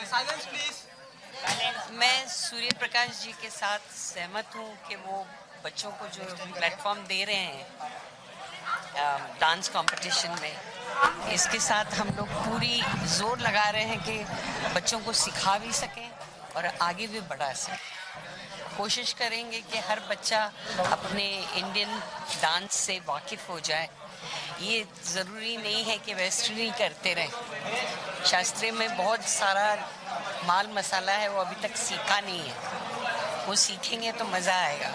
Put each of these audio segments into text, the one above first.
Silence please. मैं सूर्य प्रकाश जी के साथ सहमत हूँ कि वो बच्चों को जो प्लेटफॉर्म दे रहे हैं डांस कंपटीशन में, इसके साथ हम लोग पूरी जोर लगा रहे हैं कि बच्चों को सिखा भी सकें और आगे भी बढ़ा सकें। कोशिश करेंगे कि हर बच्चा अपने इंडियन डांस से वाकिफ़ हो जाए। ये ज़रूरी नहीं है कि वेस्टर्न ही करते रहें। शास्त्रीय में बहुत सारा माल मसाला है, वो अभी तक सीखा नहीं है। वो सीखेंगे तो मज़ा आएगा।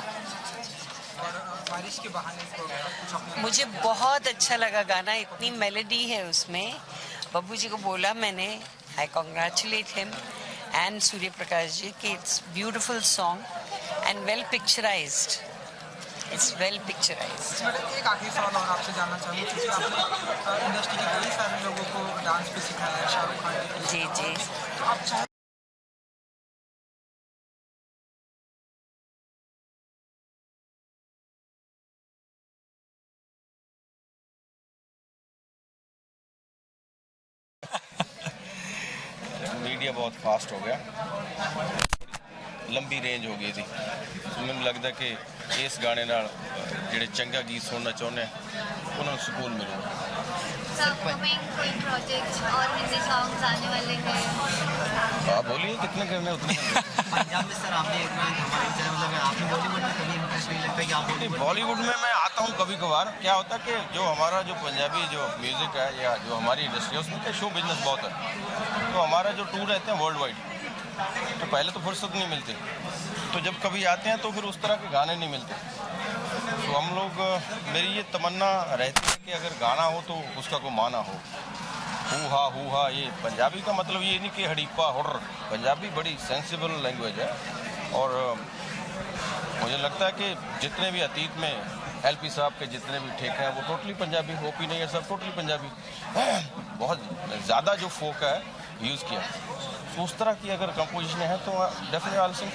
बारिश के बहाने मुझे बहुत अच्छा लगा गाना, इतनी मेलोडी है उसमें। बब्बू जी को बोला मैंने, I congratulate him and Surya Prakash ji कि it's beautiful song and well picturised. It's well picturised. एक आखिरी सवाल और आपसे जानना चाहूँगी, क्योंकि आपने इंडस्ट्री के कई सारे लोगों को डांस भी सिखाया है, शाहरुख खान जी जी। तो आप चाहे मीडिया बहुत फास्ट हो गया, लंबी रेंज हो गई थी। ਮੈਨੂੰ ਲੱਗਦਾ ਕਿ ਇਸ ਗਾਣੇ ਨਾਲ ਜਿਹੜੇ ਚੰਗਾ ਗੀਤ ਸੁਣਨਾ ਚਾਹੁੰਦੇ ਉਹਨਾਂ ਨੂੰ ਸਕੂਨ ਮਿਲੂਗਾ। अपकमिंग कोई प्रोजेक्ट और हिंदी सॉन्ग्स आने वाले हैं? आप बोलिए कितने करने हैं उतने करने हैं। पंजाब में सर आपने मतलब आपने बॉलीवुड में कभी इंटरेस्ट नहीं लगता कि आप बॉलीवुड में मैं आता हूँ कभी कभार। क्या होता है कि जो हमारा जो पंजाबी जो म्यूज़िक है या जो हमारी इंडस्ट्री है उसमें क्या शो बिजनेस बहुत है, तो हमारा जो टूर रहते हैं वर्ल्ड वाइड, तो पहले तो फुर्सत नहीं मिलती, तो जब कभी आते हैं तो फिर उस तरह के गाने नहीं मिलते। तो हम लोग, मेरी ये तमन्ना रहती है कि अगर गाना हो तो उसका कोई माना हो। हू हा ये पंजाबी का मतलब ये नहीं कि हड़ीपा हुर्र, पंजाबी बड़ी सेंसिबल लैंग्वेज है। और मुझे लगता है कि जितने भी अतीत में एलपी साहब के जितने भी ठेके हैं वो टोटली पंजाबी, ओपी नहीं है सब टोटली पंजाबी। बहुत ज़्यादा जो फोक है यूज़ किया, तो उस तरह की अगर कंपोजिशन है तो डेफिनेटली आल सिंग।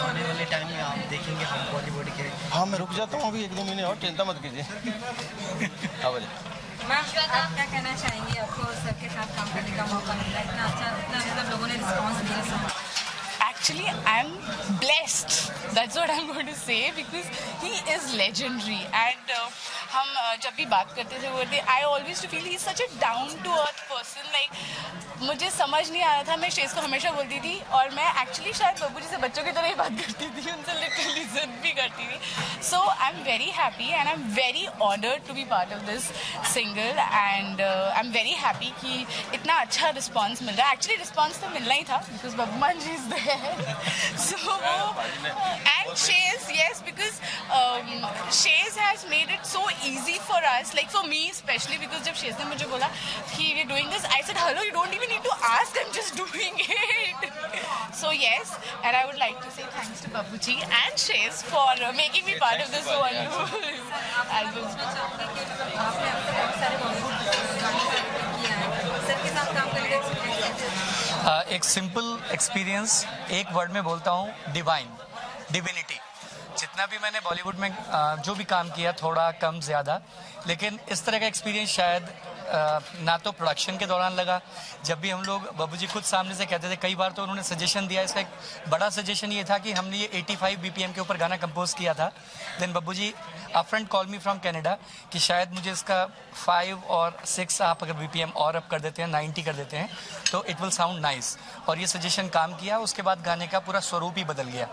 आने वाले टाइम में आप देखेंगे हम बॉलीवुड के। हाँ मैं रुक जाता हूँ अभी 1-2 महीने और, चिंता मत कीजिए। हाँ बोलिए। मैम आप क्या कहना चाहेंगे? आपको सबके साथ काम करने का मौका मिला, इतना अच्छा, इतना मतलब लोगों ने रिस्पॉन्स दिया। Actually, I'm blessed. That's what I'm going to say because he is legendary. And हम जब भी बात करते थे वो I always to feel he's such a down to earth person. Like मुझे समझ नहीं आ रहा था, मैं शेष को हमेशा बोलती थी और मैं एक्चुअली शायद बब्बू जी से बच्चों की तरह ही बात करती थी, उनसे लिटरली जिद भी करती थी। So I'm very happy and I'm very honored to be part of this single and I'm very happy कि इतना अच्छा रिस्पॉन्स मिल रहा है। एक्चुअली रिस्पॉन्स तो मिलना ही था because बब्बू मान जी is there. So and Shays, yes, because Shays has made it so easy for us, like for me especially, because जब Shays ने मुझे बोला कि we're doing this, I said hello, you don't even need to ask, I'm just doing it. So yes, and I would like to say thanks to Babbu ji and Shays for making me part of this wonderful album. आपने अब तक बहुत सारे बॉलीवुड गाने किया है, सबके साथ काम करने का एक्सपीरियंस कैसा है? एक सिंपल एक्सपीरियंस, एक वर्ड में बोलता हूँ, डिवाइन, डिविनिटी। जितना भी मैंने बॉलीवुड में जो भी काम किया, थोड़ा कम ज़्यादा, लेकिन इस तरह का एक्सपीरियंस शायद ना तो प्रोडक्शन के दौरान लगा। जब भी हम लोग, बब्बू जी खुद सामने से कहते थे, कई बार तो उन्होंने सजेशन दिया। इसका एक बड़ा सजेशन ये था कि हमने ये 85 BPM के ऊपर गाना कंपोज किया था। Then Babbu ji upfront call me from Canada कि शायद मुझे इसका 5 और 6 आप अगर BPM और अप कर देते हैं, 90 कर देते हैं, तो इट विल साउंड नाइस। और ये सजेशन काम किया। उसके बाद गाने का पूरा स्वरूप ही बदल गया।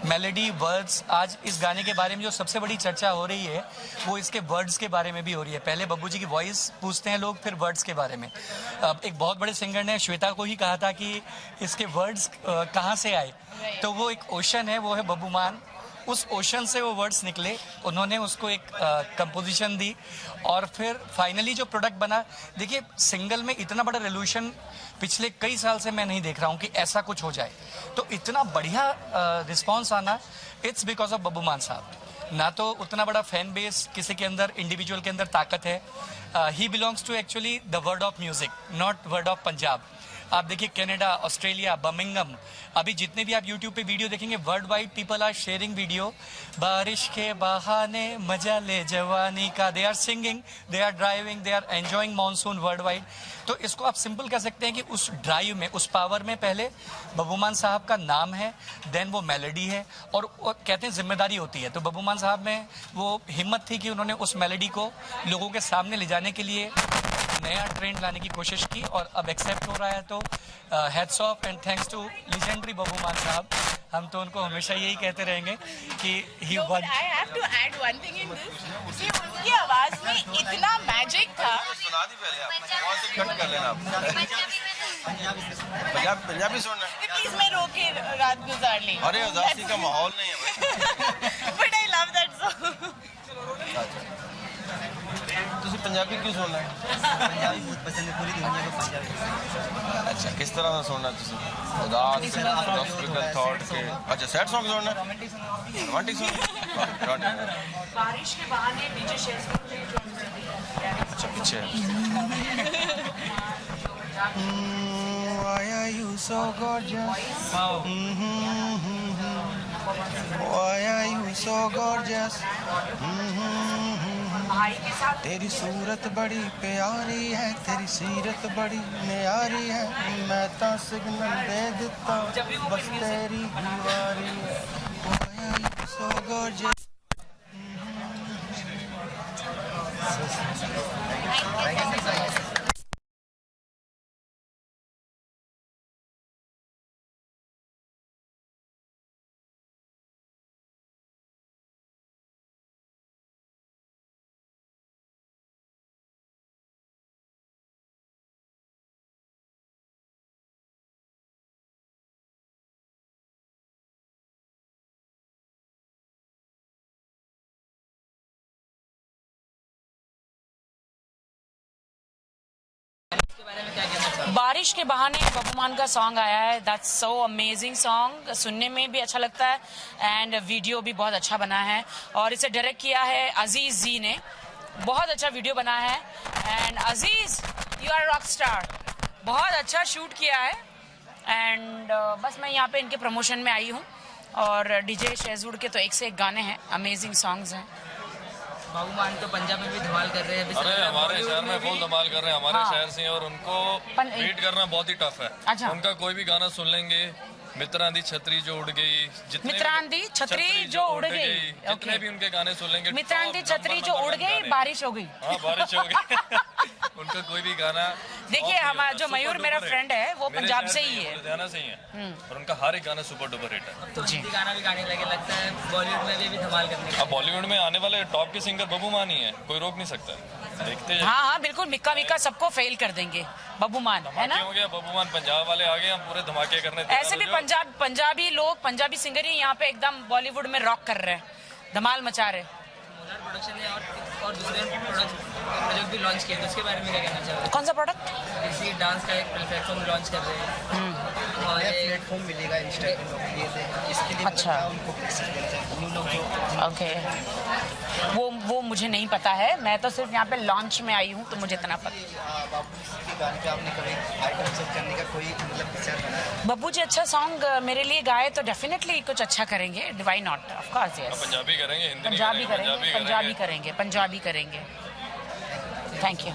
मेलोडी, वर्ड्स, आज इस गाने के बारे में जो सबसे बड़ी चर्चा हो रही है वो इसके वर्ड्स के बारे में भी हो रही है। पहले बब्बू जी की वॉइस पूछते हैं लोग, फिर वर्ड्स के बारे में। एक बहुत बड़े सिंगर ने श्वेता को ही कहा था कि इसके वर्ड्स कहाँ से आए, तो वो एक ओशन है, वो है बब्बू मान। उस ओशन से वो वर्ड्स निकले, उन्होंने उसको एक कंपोजिशन दी और फिर फाइनली जो प्रोडक्ट बना। देखिए, सिंगल में इतना बड़ा रेवोल्यूशन पिछले कई साल से मैं नहीं देख रहा हूँ कि ऐसा कुछ हो जाए, तो इतना बढ़िया रिस्पॉन्स आना, इट्स बिकॉज ऑफ बब्बू मान साहब। ना तो उतना बड़ा फैन बेस किसी के अंदर, इंडिविजुअल के अंदर ताकत है। He belongs to actually the word of music, not word of Punjab. आप देखिए कनाडा, ऑस्ट्रेलिया, बर्मिंघम, अभी जितने भी आप यूट्यूब पे वीडियो देखेंगे world wide people are sharing video, बारिश के बहाने मजा ले जवानी का। They are singing, they are driving, they are enjoying monsoon world wide. तो इसको आप सिंपल कह सकते हैं कि उस ड्राइव में, उस पावर में पहले बब्बूमान साहब का नाम है, देन वो मेलोडी है, और वो कहते हैं जिम्मेदारी होती है। तो बब्बूमान साहब में वो हिम्मत थी कि उन्होंने उस मेलोडी को लोगों के सामने ले जाने के लिए नया ट्रेंड लाने की कोशिश की, और अब एक्सेप्ट हो रहा है। तो heads off and thanks to legendary Babbu Maan साहब। हम तो उनको हमेशा यही कहते रहेंगे कि he won. I have to add one thing in this कि उनकी आवाज में इतना मैजिक था। सुना दी पहले आप, वहाँ से कट कर लेना आप। पंजाबी सुनना है। प्लीज मैं रो के रात गुजार ली। अरे उदासी का माहौल नहीं है भाई। But I love that song. तुझे पंजाबी क्यों सुनना है? पंजाबी बहुत पसंद है, पूरी दुनिया को पंजाबी। अच्छा, किस तरह का सुनना है तुझे? उदास, फिलोसॉफिकल थॉट के? अच्छा, सैड सॉन्ग सुनना है? रोमांटिक सुनना है? बारिश के बहाने डीजे शेज़वुड अच्छा, पीछे Why are you so gorgeous? Why are you so gorgeous? तेरी सूरत बड़ी प्यारी है, तेरी सीरत बड़ी न्यारी है, मैं तो सिग्नल दे देता बस तेरी दीवारी है। Why are you so gorgeous? बारिश के बहाने बब्बूमान का सॉन्ग आया है। दैट्स सो अमेजिंग सॉन्ग, सुनने में भी अच्छा लगता है एंड वीडियो भी बहुत अच्छा बना है। और इसे डायरेक्ट किया है अजीज जी ने, बहुत अच्छा वीडियो बना है। And Aziz, you are rock star, बहुत अच्छा शूट किया है। एंड बस मैं यहाँ पे इनके प्रमोशन में आई हूँ। और डीजे शेज़वुड के तो एक से एक गाने हैं, अमेजिंग सॉन्ग्स हैं। बब्बूमान तो पंजाब में भी धमाल कर रहे हैं। अरे हमारे शहर में फुल धमाल कर रहे हैं, हमारे शहर से, और उनको बीट करना बहुत ही टफ है। अच्छा। उनका कोई भी गाना सुन लेंगे, मित्रांदी छतरी जो उड़ गई, मित्रांदी छतरी जो उड़ गई, जितने भी उनके गाने सुन लेंगे। मित्रांदी छतरी जो उड़ गई, बारिश हो गई। हाँ, बारिश हो गई। उनका कोई भी गाना, देखिए हमारा जो मयूर मेरा फ्रेंड है वो पंजाब से ही है, लुधियाना से ही है, और उनका हर एक गाना सुपर डुपर हिट है। तो हिंदी गाना भी गाने लगे, लगता है बॉलीवुड में भी धमाल करने। अब बॉलीवुड में आने वाले टॉप के सिंगर बब्बूमान ही है, कोई रोक नहीं सकता। देखते हैं। हाँ बिल्कुल, मिक्का विक्का सबको फेल कर देंगे बब्बूमान, है ना? हो गया बब्बूमान, पंजाब वाले आ गए, हम पूरे धमाके करने। ऐसे भी पंजाबी लोग, पंजाबी सिंगर ही यहाँ पे एकदम बॉलीवुड में रॉक कर रहे हैं, धमाल मचा रहे। प्रोडक्शन है और दूसरे प्रोजेक्ट भी लॉन्च किए, तो उसके बारे में क्या कहना चाहोगे? कौन सा प्रोडक्ट? इसी डांस का एक प्लेटफॉर्म लॉन्च कर रहे हैं, और प्लेटफॉर्म मिलेगा इंस्टाग्राम के लिए, इसके लिए अच्छा उनको न्यू लोग जो ओके, वो मुझे नहीं पता है, मैं तो सिर्फ यहाँ पे लॉन्च में आई हूँ, तो मुझे इतना पता। के गाने पे आपने कभी आइटम सब करने का कोई मतलब विचार बनाया? बब्बू जी अच्छा सॉन्ग मेरे लिए गाए तो डेफिनेटली कुछ अच्छा करेंगे, why not, of course yes. Punjabi करेंगे, हिंदी पंजाबी करेंगे, पंजाबी करेंगे, पंजाबी करेंगे। Thank you.